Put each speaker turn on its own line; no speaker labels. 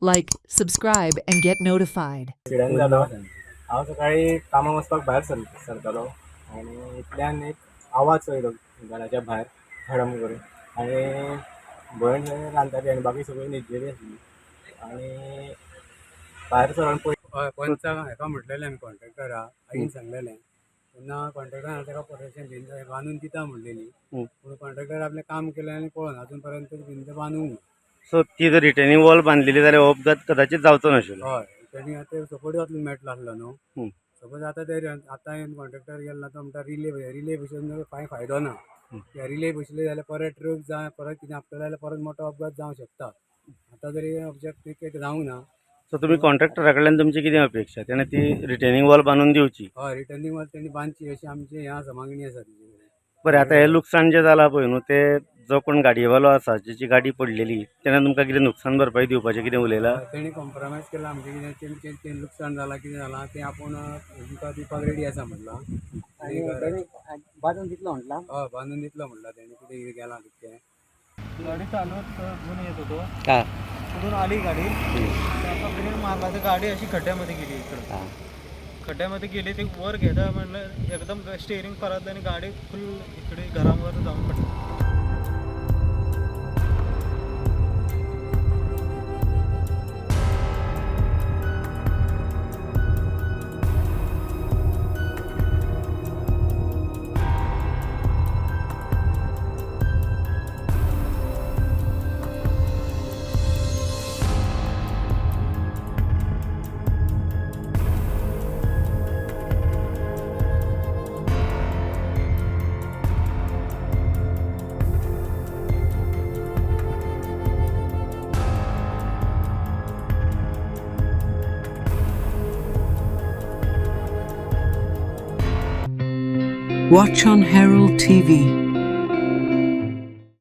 Like, subscribe, and get notified.
Accident जालो हांव सकाळी कामाक वचपाक भायर सरतालो आनी इतल्यान एक आवाज येयलो घराच्या भायर धडम करून आनी भयण रांदताली आनी बाकी सगळीं न्हिदलेलीं आसलीं आनी भायर सरोन पळय पंचाक हेका म्हटलेलें आमी कॉन्ट्रेक्टरा आईन सांगलेलें तेन्ना कॉन्ट्रेक्टरान ताका प्रोटेक्शन भिंत बांदून दिता म्हणलेली पूण कॉन्ट्रेक्टर आपलें काम केलें आनी पळोवन अजून पर्यंत भिंत बांदूंक ना.
सो ती जर रिटर्निंग वॉल बांधलेली जाल्यार हो अपघात कदाचित जावचो नाशिल्लो.
हय रिटर्निंग आतां सपोर्ट जातलो मेळटलो आसलो न्हू.
हं.
सपोज आतां ते आतां कॉन्ट्रेक्टर गेलो तो म्हणटा रिले बसोवन कांय फायदो ना. त्या रिले बसले जाल्यार परत ट्रक जाय परत कितें आपल्याला जाल्यार परत मोठो अपघात जावंक शकता. आतां जरी ऑब्जेक्ट एक जावंक ना.
सो तुम्ही कॉन्ट्रॅक्टरा कडल्यान तुमची कितें अपेक्षा तेणें ती रिटर्निंग वॉल बांदून दिवची.
हय रिटर्निंग वॉल तेणी बांदची अशी आमची हें आसा मागणी आसा तेजी.
बरें आतां हें लुकसाण जें जालां पळय न्हू तें जो कोण गाडयेवालो आसा जेची गाडी पडलेली तेणें तुमकां कितें नुकसाण भरपाई दिवपाचें कितें उलयलां?
तेणी कॉम्प्रोमायज केला आमचें कितें तेंचें लुकसाण जालां कितें जालां तें आपूण तुमकां दिवपाक रेडी आसा म्हटलां.
बांधून दितलो म्हटला.
हय बांदून दितलो म्हटलां तेणी कितें गेलां तितकें.
गाडी चालवत घेऊन येत होतो.
हां
पुढून आली गाडी त्याचा ब्रेक मारला तर गाडी अशी खड्ड्यामध्ये गेली. इकडं खड्ड्यामध्ये गेली ती वर घेता म्हणलं एकदम स्टेअरिंग परतलं आणि गाडी फुल इकडे घरावर जाऊन पडली.
Watch on Herald TV.